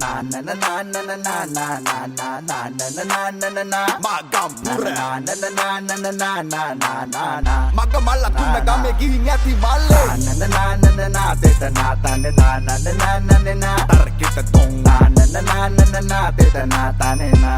na na na na na na na na na na na na na na Magampura na na na na na na na na na na na Magamala tunna game gihin ඇති මල්ලේ na na na na na na teta na ta na na na na na na na na තරකිට තොන් na na na na na na na teta na ta ne na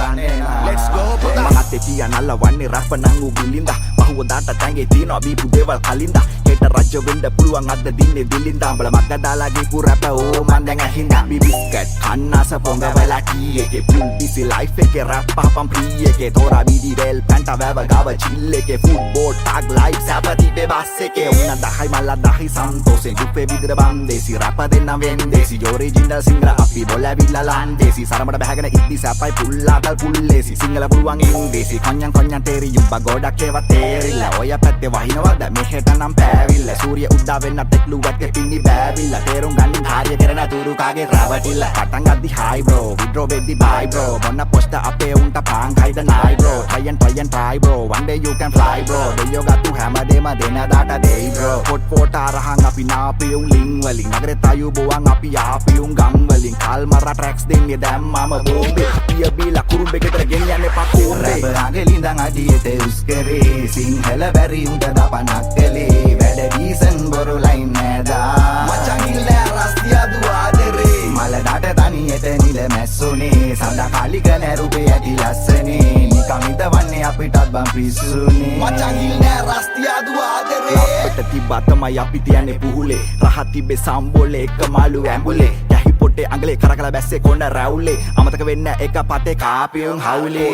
Let's go පුතා මහත් තියා නල්ලවන්නේ rap නං උගිලින්ද පහුවදාට තැඟේ තියනවා බීපු දේවල් කලින්ද හෙට රජ වෙන්න පුළුවන් අද දින්නේ දිලින්ද අඹල මග්ග දාලා ගිපු රැප ඕ මන් දැන් ඇහින්ද බිබිස්කට් කන්නාස පොඟ වෙලා කී එකේ පුල් බිසි ලයිෆ් එකේ රැප් පහපම් ප්‍රී එකේ තෝරා බීඩි රෙල් පැන්ටා වැව ගාව චිල් එකේ ෆුට්බෝල් ටැග් ලයිෆ් සැපති බස් එකේ උන්න 10යි මල්ලා 10යි සන්තෝෂෙන් දුපේ විදිර බන්දේසි රැප දෙන්න වෙන්දේසි ඔරිජිනල් සිංගල අපි බොලවිලා ලන්දේසි සරමඩ බහගෙන ඉද්දි සැපයි පුල්ලාතල් පුල්ලේසි සිංගල පුළුවන් ඉංග්‍රීසි කොඤ්ඤන් තේරි යුබ්බ ගොඩක් ඒවා තේරිලා ඔය පැත්තේ වහිනවද මෙහෙට නම් පෑවිල්ල සූරිය උද්දා වෙන්න තෙක්ලුවත් පින්නි බෑවිල්ල තේරුම් ගන්න කාර්ය කරන තුරු කාගේ රවටිල්ල පටන් ගද්දි හයි බ්‍රෝ විඩ්‍රෝ වෙද්දි බයි බ්‍රෝ මොන්න පොස්ට අපේ උන්ට පාංගයිද නයි bro try bro one day you can fly bro දෙයියෝ ගත්තු හැමදේම දෙන දාට දෙයි bro පොට් පොට අරහන් අපි නාපි උන් ලින් වලින් නගරෙත් අයුබෝවන් අපි ආපි උන් ගම් වලින් කල් මරා ට්‍රැක්ස් දෙන්නේ දැම්මම බෝම්බේ පිය බීලා කුරුම්බෙකට ගෙනියන්නේ පක්කෝම්බේ රැප් අගලින්දන් අඩියට උස් කරේ සිංහල බැරි උන්ට දපනක් කලේ වැඩ ඩීසන් බොරු ලයින් නෑදා මචං ඉල්ල රස්තිය දුවාදරේ මල ඩට තනියට නිල මැස්සුනේ සඳ කාලික නැරුපේ ඇති ලස්සනේ නිකම් හිතවන්නේ අපිටත් බම් පිස්සුනේ මචං ඉල්ල රස්තිය දුවාදරේ අපිට තිබ්බා තමයි අපි තියන්නේ පුහුලේ රහත් තිබ්බේ සම්බෝලේ එක මාළු ඇඹුලේ යහි පොටේ අඟලේ කරකලා බැස්සේ කොන්න රැවුලේ අමතක වෙන්න එක පතේ කාපියුන් හවුලේ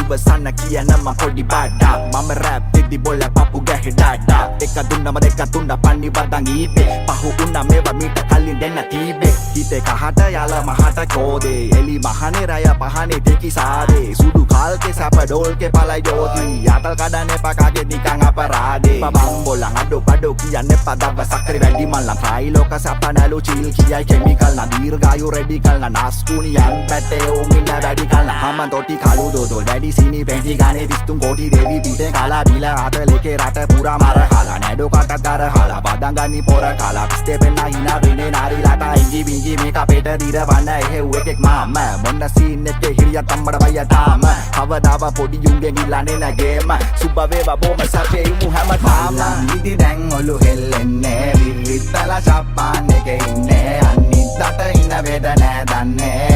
ඉවසන්න කියන මම පොඩි බඩා මම රැප් දෙදි බොල පපු ගැහි ඩඩා එක දුන්නම දෙක තුන්න පන්නි වදන් ඊපේ පහු උන්න මේවා මීට කලින් දෙන්න තීබේ හිතේ කහට යල මහට කෝදේ එලි මහනේ රය පහනේ දෙකි සාදේ සුදු කාල්කේ සැප ඩෝල්කේ පලයි ජෝති යතල් කඩන්නේ පකාගේ නිකන් අපරාදේ බබම් බොලන් අඩෝ කියන්නේ පදව සක්‍රි වැඩි මල්ලන් ෆ්‍රයි ලෝක සපනලු චිල් කියයි කෙමිකල් නා දීර්ඝායු රෙඩිකල් නා නාස්කුනියන් පැටේ උමින්න රැඩිකල් නා හමන් තොටි කලු දොදොල් වැඩි සිනි පැන්ටි ගානේ 23 කෝටි දෙවි පිටේ කාලා බීලා ආතලේකේ රට පුරා මර හලා නැඩෝ කටක් දර හලා බදන් ගන්නි පොර කාලා පිස්තේ පෙන්න හිනා වෙන්නේ නාරි රට ඉංගි බිංගි මේක අපේට දිරවන්න එහෙව් එකෙක් මාම මොන්න සීන් එකේ හිරිය තම්බඩ බය තාම කවදාව පොඩි යුන්ගේ ගිල්ලන්නේ නැගේම සුබ වේවා බොම සපේ මු හැමදාම ඉදි දැන් ඔලු හෙල්ලෙන්නේ විවිත්තලා ෂප්පාන් එකේ ඉන්නේ අනිද්දාට ඉන්න වේද නෑ දන්නේ